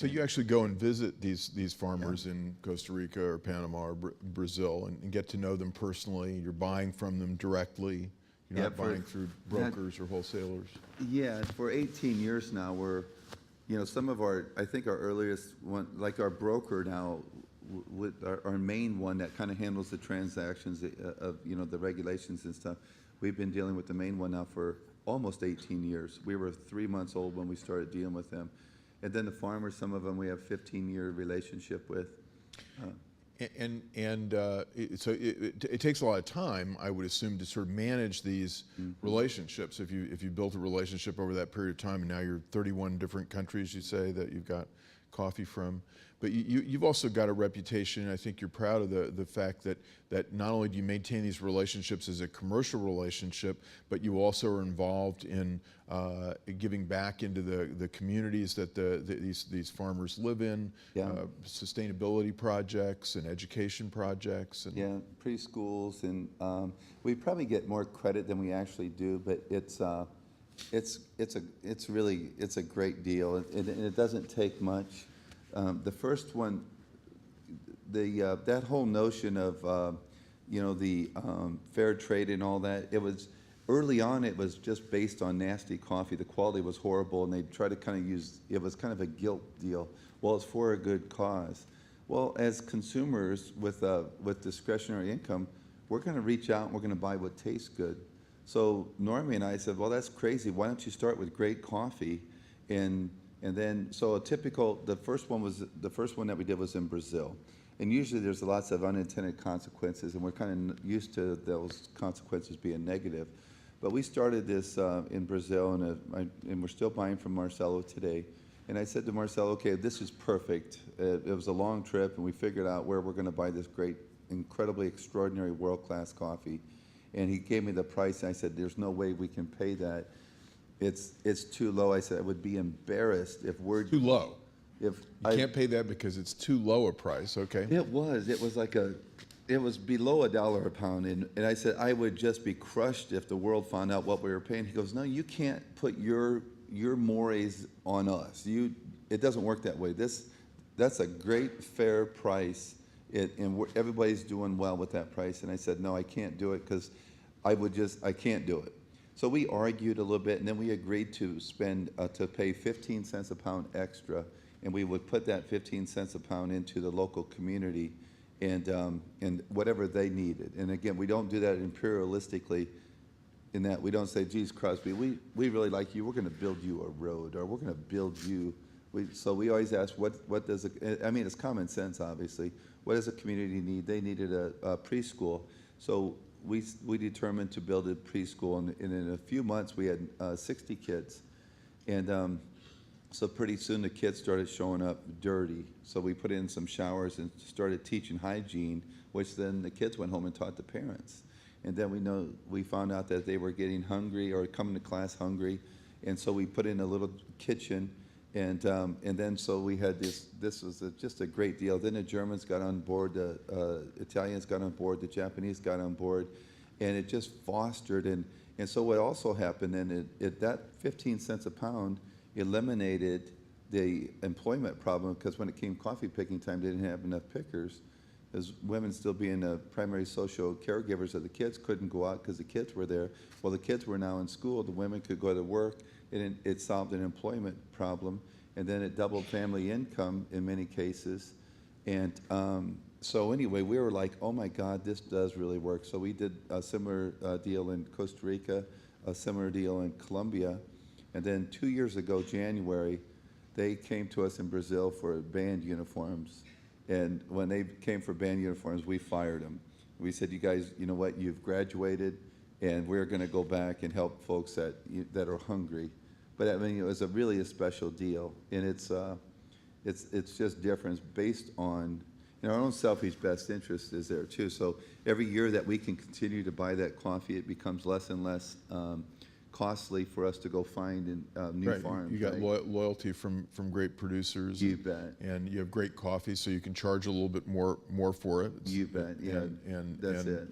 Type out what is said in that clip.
So you actually go and visit these farmers in Costa Rica or Panama or Brazil and get to know them personally. You're buying from them directly. You're not buying through brokers or wholesalers. Yeah, for 18 years now, we're, some of I think our earliest one, like our broker now, with our main one that kind of handles the transactions of, the regulations and stuff. We've been dealing with the main one now for almost 18 years. We were 3 months old when we started dealing with them. And then the farmers, some of them we have 15-year relationship with. So it takes a lot of time, I would assume, to sort of manage these relationships. If you built a relationship over that period of time, and now you're 31 different countries, you say, that you've got coffee from. But you've also got a reputation, and I think you're proud of the fact that not only do you maintain these relationships as a commercial relationship, but you also are involved in giving back into the communities that these farmers live in, sustainability projects and education projects. And preschools, and we probably get more credit than we actually do, but it's a great deal, and it doesn't take much. The first one, that whole notion of the fair trade and all that, it was early on. It was just based on nasty coffee. The quality was horrible, and they tried to kind of use it was kind of a guilt deal. Well, it's for a good cause. Well, as consumers with discretionary income, we're going to reach out and we're going to buy what tastes good. So Normie and I said, well, that's crazy. Why don't you start with great coffee? And then, so the first one that we did was in Brazil. And usually there's lots of unintended consequences, and we're kind of used to those consequences being negative. But we started this in Brazil, and we're still buying from Marcelo today. And I said to Marcelo, okay, this is perfect. It was a long trip, and we figured out where we're going to buy this great, incredibly extraordinary world-class coffee. And he gave me the price, and I said, there's no way we can pay that. It's too low. I said I would be embarrassed if we're too low. You can't pay that because it's too low a price. Okay. It was below $1 a pound, and I said I would just be crushed if the world found out what we were paying. He goes, no, you can't put your mores on us. It doesn't work that way. That's a great fair price, and everybody's doing well with that price. And I said, no, I can't do it because I can't do it. So we argued a little bit, and then we agreed to to pay 15 cents a pound extra, and we would put that 15 cents a pound into the local community, and whatever they needed. And again, we don't do that imperialistically, in that we don't say, geez, Crosby, we really like you. We're going to build you a road, or we're going to build you. So we always ask, what does it's common sense, obviously. What does a community need? They needed a preschool. So we determined to build a preschool, and in a few months we had 60 kids, and so pretty soon the kids started showing up dirty. So we put in some showers and started teaching hygiene, which then the kids went home and taught the parents. And then we found out that they were getting hungry or coming to class hungry, and so we put in a little kitchen. And then so we had this was just a great deal. Then the Germans got on board, the Italians got on board, the Japanese got on board, and it just fostered. And so what also happened then, that 15 cents a pound eliminated the employment problem, because when it came coffee picking time, they didn't have enough pickers. As women still being the primary social caregivers of the kids couldn't go out because the kids were there. Well, the kids were now in school, the women could go to work, and it solved an employment problem, and then it doubled family income in many cases. And so anyway, we were like, oh my God, this does really work. So we did a similar deal in Costa Rica, a similar deal in Colombia, and then 2 years ago, January, they came to us in Brazil for band uniforms. And when they came for band uniforms, we fired them. We said, you guys, you know what, you've graduated, and we're going to go back and help folks that are hungry. But I mean, it was really a special deal, and it's just different. It's based on, our own selfish best interest is there too. So every year that we can continue to buy that coffee, it becomes less and less costly for us to go find in new farms. You got loyalty from great producers. You bet. And you have great coffee, so you can charge a little bit more for it. You bet. Yeah. And that's it.